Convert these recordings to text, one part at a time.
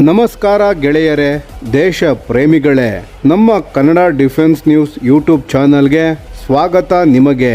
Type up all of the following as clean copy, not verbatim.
ನಮಸ್ಕಾರ ಗೆಳೆಯರೇ, ದೇಶ ಪ್ರೇಮಿಗಳೇ, ನಮ್ಮ ಕನ್ನಡ ಡಿಫೆನ್ಸ್ ನ್ಯೂಸ್ ಯೂಟ್ಯೂಬ್ ಚಾನಲ್ಗೆ ಸ್ವಾಗತ ನಿಮಗೆ.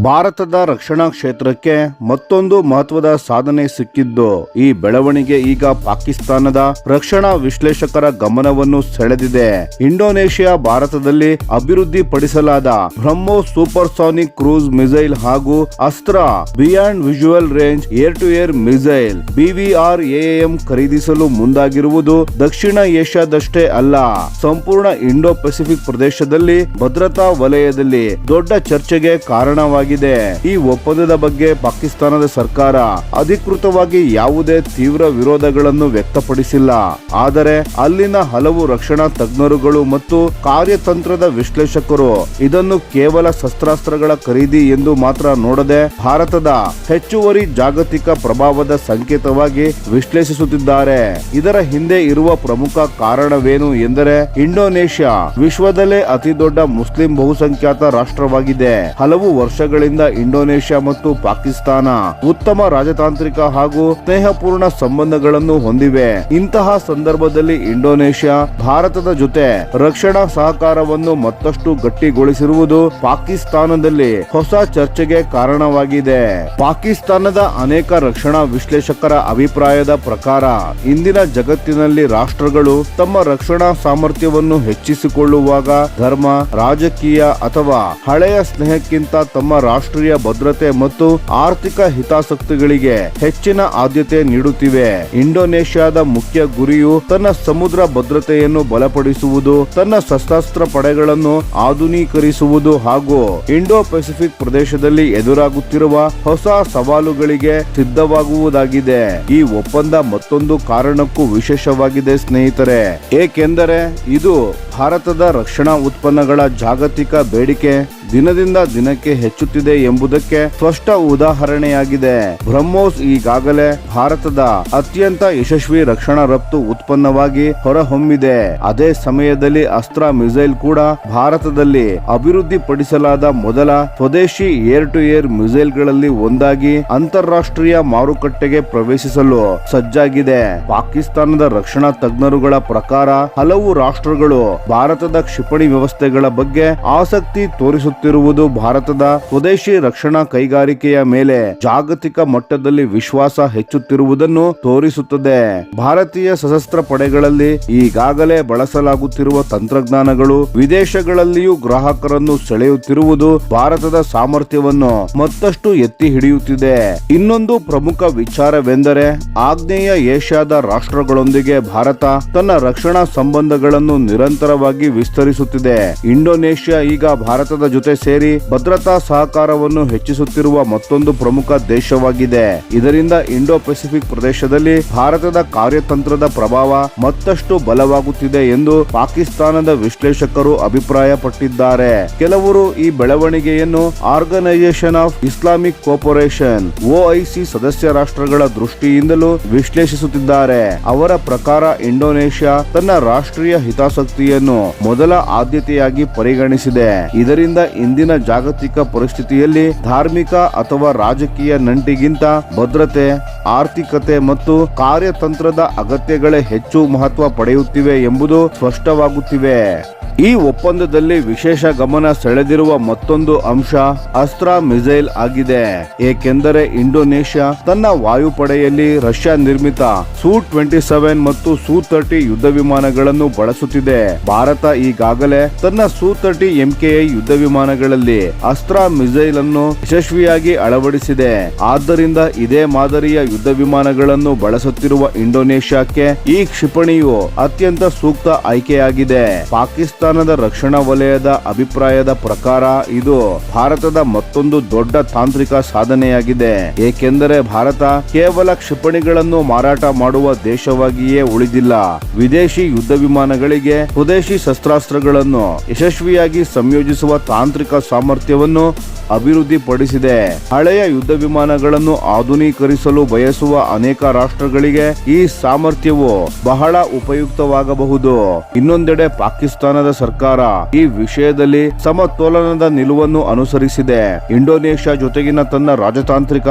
ಭಾರತದ ರಕ್ಷಣಾ ಕ್ಷೇತ್ರಕ್ಕೆ ಮತ್ತೊಂದು ಮಹತ್ವದ ಸಾಧನೆ ಸಿಕ್ಕಿದ್ದು, ಈ ಬೆಳವಣಿಗೆ ಈಗ ಪಾಕಿಸ್ತಾನದ ರಕ್ಷಣಾ ವಿಶ್ಲೇಷಕರ ಗಮನವನ್ನು ಸೆಳೆದಿದೆ. ಇಂಡೋನೇಷಿಯಾ ಭಾರತದಲ್ಲಿ ಅಭಿವೃದ್ಧಿಪಡಿಸಲಾದ ಬ್ರಹ್ಮೋಸ್ ಸೂಪರ್ಸಾನಿಕ್ ಕ್ರೂಸ್ ಮಿಸೈಲ್ ಹಾಗೂ Astra beyond visual range air to air missile BVR-AAM ಖರೀದಿಸಲು ಮುಂದಾಗಿರುವುದು ದಕ್ಷಿಣ ಏಷ್ಯಾದಷ್ಟೇ ಅಲ್ಲ, ಸಂಪೂರ್ಣ ಇಂಡೋ ಪೆಸಿಫಿಕ್ ಪ್ರದೇಶದಲ್ಲಿ ಭದ್ರತಾ ವಲಯದಲ್ಲಿ ದೊಡ್ಡ ಚರ್ಚೆಗೆ ಕಾರಣವಾಗಿದೆ. ಈ ಒಪ್ಪಂದದ ಬಗ್ಗೆ ಪಾಕಿಸ್ತಾನದ ಸರ್ಕಾರ ಅಧಿಕೃತವಾಗಿ ಯಾವುದೇ ತೀವ್ರ ವಿರೋಧಗಳನ್ನು ವ್ಯಕ್ತಪಡಿಸಿಲ್ಲ. ಆದರೆ ಅಲ್ಲಿನ ಹಲವು ರಕ್ಷಣಾ ತಜ್ಞರುಗಳು ಮತ್ತು ಕಾರ್ಯತಂತ್ರದ ವಿಶ್ಲೇಷಕರು ಇದನ್ನು ಕೇವಲ ಶಸ್ತ್ರಾಸ್ತ್ರಗಳ ಖರೀದಿ ಎಂದು ಮಾತ್ರ ನೋಡದೆ ಭಾರತದ ಹೆಚ್ಚುವರಿ ಜಾಗತಿಕ ಪ್ರಭಾವದ ಸಂಕೇತವಾಗಿ ವಿಶ್ಲೇಷಿಸುತ್ತಿದ್ದಾರೆ. ಇದರ ಹಿಂದೆ ಇರುವ ಪ್ರಮುಖ ಕಾರಣವೇನು ಎಂದರೆ, ಇಂಡೋನೇಷ್ಯಾ ವಿಶ್ವದಲ್ಲೇ ಅತಿದೊಡ್ಡ ಮುಸ್ಲಿಂ ಬಹುಸಂಖ್ಯಾತ ರಾಷ್ಟ್ರವಾಗಿದೆ. ಹಲವು ವರ್ಷಗಳಿಂದ ಇಂಡೋನೇಷ್ಯಾ ಮತ್ತು ಪಾಕಿಸ್ತಾನ ಉತ್ತಮ ರಾಜತಾಂತ್ರಿಕ ಹಾಗೂ ಸ್ನೇಹಪೂರ್ಣ ಸಂಬಂಧಗಳನ್ನು ಹೊಂದಿವೆ. ಇಂತಹ ಸಂದರ್ಭದಲ್ಲಿ ಇಂಡೋನೇಷ್ಯಾ ಭಾರತದ ಜೊತೆ ರಕ್ಷಣಾ ಸಹಕಾರವನ್ನು ಮತ್ತಷ್ಟು ಗಟ್ಟಿಗೊಳಿಸಿರುವುದು ಪಾಕಿಸ್ತಾನದಲ್ಲಿ ಹೊಸ ಚರ್ಚೆಗೆ ಕಾರಣವಾಗಿದೆ. ಪಾಕಿಸ್ತಾನದ ಅನೇಕ ರಕ್ಷಣಾ ವಿಶ್ಲೇಷಕರ ಅಭಿಪ್ರಾಯದ ಪ್ರಕಾರ, ಇಂದಿನ ಜಗತ್ತಿನಲ್ಲಿ ರಾಷ್ಟ್ರಗಳು ತಮ್ಮ ರಕ್ಷಣಾ ಸಾಮರ್ಥ್ಯವನ್ನು ಹೆಚ್ಚಿಸಿಕೊಳ್ಳುವಾಗ ಧರ್ಮ, ರಾಜಕೀಯ ಅಥವಾ ಹಳೆಯ ಸ್ನೇಹಕ್ಕಿಂತ ತಮ್ಮ ರಾಷ್ಟ್ರೀಯ ಭದ್ರತೆ ಮತ್ತು ಆರ್ಥಿಕ ಹಿತಾಸಕ್ತಿಗಳಿಗೆ ಹೆಚ್ಚಿನ ಆದ್ಯತೆ ನೀಡುತ್ತಿವೆ. ಇಂಡೋನೇಷ್ಯಾದ ಮುಖ್ಯ ಗುರಿಯು ತನ್ನ ಸಮುದ್ರ ಭದ್ರತೆಯನ್ನು ಬಲಪಡಿಸುವುದು, ತನ್ನ ಸಶಸ್ತ್ರ ಪಡೆಗಳನ್ನು ಆಧುನೀಕರಿಸುವುದು ಹಾಗೂ ಇಂಡೋ ಪೆಸಿಫಿಕ್ ಪ್ರದೇಶದಲ್ಲಿ ಎದುರಾಗುತ್ತಿರುವ ಹೊಸ ಸವಾಲುಗಳಿಗೆ ಸಿದ್ಧವಾಗುವುದಾಗಿದೆ. ಈ ಒಪ್ಪಂದ ಮತ್ತೊಂದು ಕಾರಣಕ್ಕೂ ವಿಶೇಷವಾಗಿದೆ ಸ್ನೇಹಿತರೆ, ಏಕೆಂದರೆ ಇದು ಭಾರತದ ರಕ್ಷಣಾ ಉತ್ಪನ್ನಗಳ ಜಾಗತಿಕ ಬೇಡಿಕೆ ದಿನದಿಂದ ದಿನಕ್ಕೆ ಹೆಚ್ಚುತ್ತಿದೆ ಎಂಬುದಕ್ಕೆ ಸ್ಪಷ್ಟ ಉದಾಹರಣೆಯಾಗಿದೆ. ಬ್ರಹ್ಮೋಸ್ ಈಗಾಗಲೇ ಭಾರತದ ಅತ್ಯಂತ ಯಶಸ್ವಿ ರಕ್ಷಣಾ ರಫ್ತು ಉತ್ಪನ್ನವಾಗಿ ಹೊರಹೊಮ್ಮಿದೆ. ಅದೇ ಸಮಯದಲ್ಲಿ ಅಸ್ತ್ರ ಮಿಸೈಲ್ ಕೂಡ ಭಾರತದಲ್ಲಿ ಅಭಿವೃದ್ಧಿಪಡಿಸಲಾದ ಮೊದಲ ಸ್ವದೇಶಿ ಏರ್ ಟು ಏರ್ ಮಿಸೈಲ್ಗಳಲ್ಲಿ ಒಂದಾಗಿ ಅಂತಾರಾಷ್ಟ್ರೀಯ ಮಾರುಕಟ್ಟೆಗೆ ಪ್ರವೇಶಿಸಲು ಸಜ್ಜಾಗಿದೆ. ಪಾಕಿಸ್ತಾನದ ರಕ್ಷಣಾ ತಜ್ಞರುಗಳ ಪ್ರಕಾರ, ಹಲವು ರಾಷ್ಟ್ರಗಳು ಭಾರತದ ಕ್ಷಿಪಣಿ ವ್ಯವಸ್ಥೆಗಳ ಬಗ್ಗೆ ಆಸಕ್ತಿ ತೋರಿಸುತ್ತಿರುವುದು ಭಾರತದ ಸ್ವದೇಶಿ ರಕ್ಷಣಾ ಕೈಗಾರಿಕೆಯ ಮೇಲೆ ಜಾಗತಿಕ ಮಟ್ಟದಲ್ಲಿ ವಿಶ್ವಾಸ ಹೆಚ್ಚುತ್ತಿರುವುದನ್ನು ತೋರಿಸುತ್ತದೆ. ಭಾರತೀಯ ಸಶಸ್ತ್ರ ಪಡೆಗಳಲ್ಲಿ ಈಗಾಗಲೇ ಬಳಸಲಾಗುತ್ತಿರುವ ತಂತ್ರಜ್ಞಾನಗಳು ವಿದೇಶಗಳಲ್ಲಿಯೂ ಗ್ರಾಹಕರನ್ನು ಸೆಳೆಯುತ್ತಿರುವುದು ಭಾರತದ ಸಾಮರ್ಥ್ಯವನ್ನು ಮತ್ತಷ್ಟು ಎತ್ತಿ ಹಿಡಿಯುತ್ತಿದೆ. ಇನ್ನೊಂದು ಪ್ರಮುಖ ವಿಚಾರವೆಂದರೆ, ಆಗ್ನೇಯ ಏಷ್ಯಾದ ರಾಷ್ಟ್ರಗಳೊಂದಿಗೆ ಭಾರತ ತನ್ನ ರಕ್ಷಣಾ ಸಂಬಂಧಗಳನ್ನು ನಿರಂತರವಾಗಿ ವಿಸ್ತರಿಸುತ್ತಿದೆ. ಇಂಡೋನೇಷ್ಯಾ ಈಗ ಭಾರತದ ಜೊತೆ ಸೇರಿ ಭದ್ರತಾ ಸಹಕಾರವನ್ನು ಹೆಚ್ಚಿಸುತ್ತಿರುವ ಮತ್ತೊಂದು ಪ್ರಮುಖ ದೇಶವಾಗಿದೆ. ಇದರಿಂದ ಇಂಡೋ ಪೆಸಿಫಿಕ್ ಪ್ರದೇಶದಲ್ಲಿ ಭಾರತದ ಕಾರ್ಯತಂತ್ರದ ಪ್ರಭಾವ ಮತ್ತಷ್ಟು ಬಲವಾಗುತ್ತಿದೆ ಎಂದು ಪಾಕಿಸ್ತಾನದ ವಿಶ್ಲೇಷಕರು ಅಭಿಪ್ರಾಯಪಟ್ಟಿದ್ದಾರೆ. ಕೆಲವರು ಈ ಬೆಳವಣಿಗೆಯನ್ನು organisation of Islamic cooperation OIC ಸದಸ್ಯ ರಾಷ್ಟ್ರಗಳ ದೃಷ್ಟಿಯಿಂದಲೂ ವಿಶ್ಲೇಷಿಸುತ್ತಿದ್ದಾರೆ. ಅವರ ಪ್ರಕಾರ ಇಂಡೋನೇಷ್ಯಾ ತನ್ನ ರಾಷ್ಟ್ರೀಯ ಹಿತಾಸಕ್ತಿಯನ್ನು ಮೊದಲ ಆದ್ಯತೆಯಾಗಿ ಪರಿಗಣಿಸಿದೆ. ಇದರಿಂದ ಇಂದಿನ ಜಾಗತಿಕ ಪರಿಸ್ಥಿತಿಯಲ್ಲಿ ಧಾರ್ಮಿಕ ಅಥವಾ ರಾಜಕೀಯ ನಂಟಿಗಿಂತ ಭದ್ರತೆ, ಆರ್ಥಿಕತೆ ಮತ್ತು ಕಾರ್ಯತಂತ್ರದ ಅಗತ್ಯಗಳೇ ಹೆಚ್ಚು ಮಹತ್ವ ಪಡೆಯುತ್ತಿವೆ ಎಂಬುದು ಸ್ಪಷ್ಟವಾಗುತ್ತಿವೆ. ಈ ಒಪ್ಪಂದದಲ್ಲಿ ವಿಶೇಷ ಗಮನ ಸೆಳೆದಿರುವ ಮತ್ತೊಂದು ಅಂಶ ಅಸ್ತ್ರ ಮಿಸೈಲ್ ಆಗಿದೆ, ಏಕೆಂದರೆ ಇಂಡೋನೇಷ್ಯಾ ತನ್ನ ವಾಯುಪಡೆಯಲ್ಲಿ ರಷ್ಯಾ ನಿರ್ಮಿತ Su-27 ಮತ್ತು Su-30 ಯುದ್ಧ ವಿಮಾನಗಳನ್ನು ಬಳಸುತ್ತಿದೆ. ಭಾರತ ಈಗಾಗಲೇ ತನ್ನ Su-30 MKI ಯುದ್ಧ ವಿಮಾನಗಳಲ್ಲಿ ಅಸ್ತ್ರ ಮಿಸೈಲ್ ಅನ್ನು ಯಶಸ್ವಿಯಾಗಿ ಅಳವಡಿಸಿದೆ. ಆದ್ದರಿಂದ ಇದೇ ಮಾದರಿಯ ಯುದ್ಧ ವಿಮಾನಗಳನ್ನು ಬಳಸುತ್ತಿರುವ ಇಂಡೋನೇಷ್ಯಾಕ್ಕೆ ಈ ಕ್ಷಿಪಣಿಯು ಅತ್ಯಂತ ಸೂಕ್ತ ಆಯ್ಕೆಯಾಗಿದೆ. ಪಾಕಿಸ್ತಾನದ ರಕ್ಷಣಾ ವಲಯದ ಅಭಿಪ್ರಾಯದ ಪ್ರಕಾರ ಇದು ಭಾರತದ ಮತ್ತೊಂದು ದೊಡ್ಡ ತಾಂತ್ರಿಕ ಸಾಧನೆಯಾಗಿದೆ, ಏಕೆಂದರೆ ಭಾರತ ಕೇವಲ ಕ್ಷಿಪಣಿಗಳನ್ನು ಮಾರಾಟ ಮಾಡುವ ದೇಶವಾಗಿಯೇ ಉಳಿದಿಲ್ಲ. ವಿದೇಶಿ ಯುದ್ಧ ವಿಮಾನಗಳಿಗೆ ಸ್ವದೇಶಿ ಶಸ್ತ್ರಾಸ್ತ್ರಗಳನ್ನು ಯಶಸ್ವಿಯಾಗಿ ಸಂಯೋಜಿಸುವ ತಾಂತ್ರಿಕ ಸಾಮರ್ಥ್ಯವನ್ನು ಅಭಿವೃದ್ಧಿಪಡಿಸಿದೆ. ಹಳೆಯ ಯುದ್ಧ ವಿಮಾನಗಳನ್ನು ಆಧುನೀಕರಿಸಲು ಬಯಸುವ ಅನೇಕ ರಾಷ್ಟ್ರಗಳಿಗೆ ಈ ಸಾಮರ್ಥ್ಯವು ಬಹಳ ಉಪಯುಕ್ತವಾಗಬಹುದು. ಇನ್ನೊಂದೆಡೆ ಪಾಕಿಸ್ತಾನದ ಸರ್ಕಾರ ಈ ವಿಷಯದಲ್ಲಿ ಸಮತೋಲನದ ನಿಲುವನ್ನು ಅನುಸರಿಸಿದೆ. ಇಂಡೋನೇಷ್ಯಾ ಜೊತೆಗಿನ ತನ್ನ ರಾಜತಾಂತ್ರಿಕ,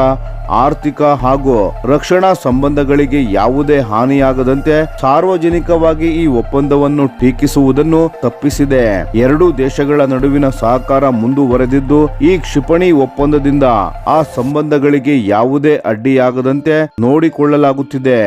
ಆರ್ಥಿಕ ಹಾಗೂ ರಕ್ಷಣಾ ಸಂಬಂಧಗಳಿಗೆ ಯಾವುದೇ ಹಾನಿಯಾಗದಂತೆ ಸಾರ್ವಜನಿಕವಾಗಿ ಈ ಒಪ್ಪಂದವನ್ನು ಟೀಕಿಸುವುದನ್ನು ತಪ್ಪಿಸಿದೆ. ಎರಡೂ ದೇಶಗಳ ನಡುವಿನ ಸಹಕಾರ ಮುಂದುವರೆದಿದ್ದು, ಈ ಕ್ಷಿಪಣಿ ಒಪ್ಪಂದದಿಂದ ಆ ಸಂಬಂಧಗಳಿಗೆ ಯಾವುದೇ ಅಡ್ಡಿಯಾಗದಂತೆ ನೋಡಿಕೊಳ್ಳಲಾಗುತ್ತಿದೆ.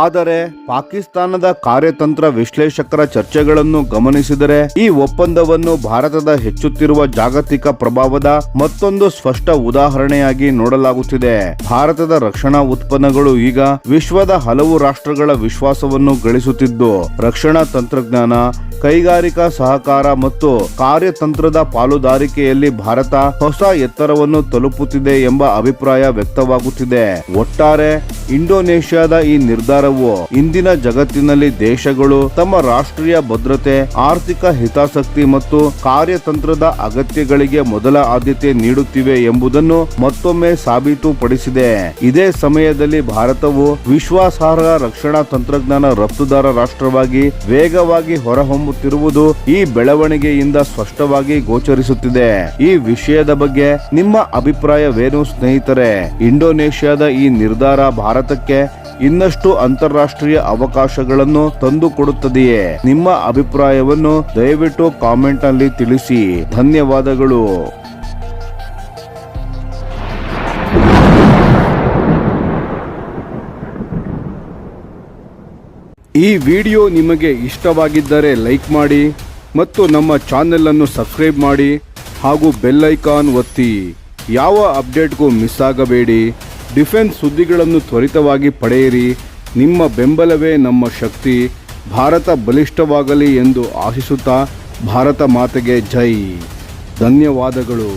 ಆದರೆ ಪಾಕಿಸ್ತಾನದ ಕಾರ್ಯತಂತ್ರ ವಿಶ್ಲೇಷಕರ ಚರ್ಚೆಗಳನ್ನು ಗಮನಿಸಿದರೆ ಈ ಒಪ್ಪಂದವನ್ನು ಭಾರತದ ಹೆಚ್ಚುತ್ತಿರುವ ಜಾಗತಿಕ ಪ್ರಭಾವದ ಮತ್ತೊಂದು ಸ್ಪಷ್ಟ ಉದಾಹರಣೆಯಾಗಿ ನೋಡಲಾಗುತ್ತಿದೆ. ಭಾರತದ ರಕ್ಷಣಾ ಉತ್ಪನ್ನಗಳು ಈಗ ವಿಶ್ವದ ಹಲವು ರಾಷ್ಟ್ರಗಳ ವಿಶ್ವಾಸವನ್ನು ಗಳಿಸುತ್ತಿದ್ದು, ರಕ್ಷಣಾ ತಂತ್ರಜ್ಞಾನ, ಕೈಗಾರಿಕಾ ಸಹಕಾರ ಮತ್ತು ಕಾರ್ಯತಂತ್ರದ ಪಾಲುದಾರಿಕೆಯಲ್ಲಿ ಭಾರತ ಹೊಸ ಎತ್ತರವನ್ನು ತಲುಪುತ್ತಿದೆ ಎಂಬ ಅಭಿಪ್ರಾಯ ವ್ಯಕ್ತವಾಗುತ್ತಿದೆ. ಒಟ್ಟಾರೆ ಇಂಡೋನೇಷ್ಯಾದ ಈ ನಿರ್ಧಾರವು ಇಂದಿನ ಜಗತ್ತಿನಲ್ಲಿ ದೇಶಗಳು ತಮ್ಮ ರಾಷ್ಟ್ರೀಯ ಭದ್ರತೆ, ಆರ್ಥಿಕ ಹಿತಾಸಕ್ತಿ ಮತ್ತು ಕಾರ್ಯತಂತ್ರದ ಅಗತ್ಯಗಳಿಗೆ ಮೊದಲ ಆದ್ಯತೆ ನೀಡುತ್ತಿವೆ ಎಂಬುದನ್ನು ಮತ್ತೊಮ್ಮೆ ಸಾಬೀತುಪಡಿಸಿದೆ. ಇದೇ ಸಮಯದಲ್ಲಿ ಭಾರತವು ವಿಶ್ವಾಸಾರ್ಹ ರಕ್ಷಣಾ ತಂತ್ರಜ್ಞಾನ ರಫ್ತುದಾರ ರಾಷ್ಟ್ರವಾಗಿ ವೇಗವಾಗಿ ಹೊರಹೊಮ್ಮುತ್ತಿರುವುದು ಈ ಬೆಳವಣಿಗೆಯಿಂದ ಸ್ಪಷ್ಟವಾಗಿ ಗೋಚರಿಸುತ್ತಿದೆ. ಈ ವಿಷಯದ ಬಗ್ಗೆ ನಿಮ್ಮ ಅಭಿಪ್ರಾಯವೇನು ಸ್ನೇಹಿತರೆ? ಇಂಡೋನೇಷ್ಯಾದ ಈ ನಿರ್ಧಾರ ಭಾರತಕ್ಕೆ ಇನ್ನಷ್ಟು ಅಂತಾರಾಷ್ಟ್ರೀಯ ಅವಕಾಶಗಳನ್ನು ತಂದುಕೊಡುತ್ತದೆಯೇ? ನಿಮ್ಮ ಅಭಿಪ್ರಾಯವನ್ನು ದಯವಿಟ್ಟು ಕಾಮೆಂಟ್ ನಲ್ಲಿ ತಿಳಿಸಿ. ಧನ್ಯವಾದಗಳು. ಈ ವಿಡಿಯೋ ನಿಮಗೆ ಇಷ್ಟವಾಗಿದ್ದರೆ ಲೈಕ್ ಮಾಡಿ ಮತ್ತು ನಮ್ಮ ಚಾನೆಲ್ ಅನ್ನು ಸಬ್ಸ್ಕ್ರೈಬ್ ಮಾಡಿ ಹಾಗೂ ಬೆಲ್ ಐಕಾನ್ ಒತ್ತಿ. ಯಾವ ಅಪ್ಡೇಟ್ಗೂ ಮಿಸ್ ಆಗಬೇಡಿ. ಡಿಫೆನ್ಸ್ ಸುದ್ದಿಗಳನ್ನು ತ್ವರಿತವಾಗಿ ಪಡೆಯಿರಿ. ನಿಮ್ಮ ಬೆಂಬಲವೇ ನಮ್ಮ ಶಕ್ತಿ. ಭಾರತ ಬಲಿಷ್ಠವಾಗಲಿ ಎಂದು ಆಶಿಸುತ್ತಾ ಭಾರತ ಮಾತೆಗೆ ಜೈ. ಧನ್ಯವಾದಗಳು.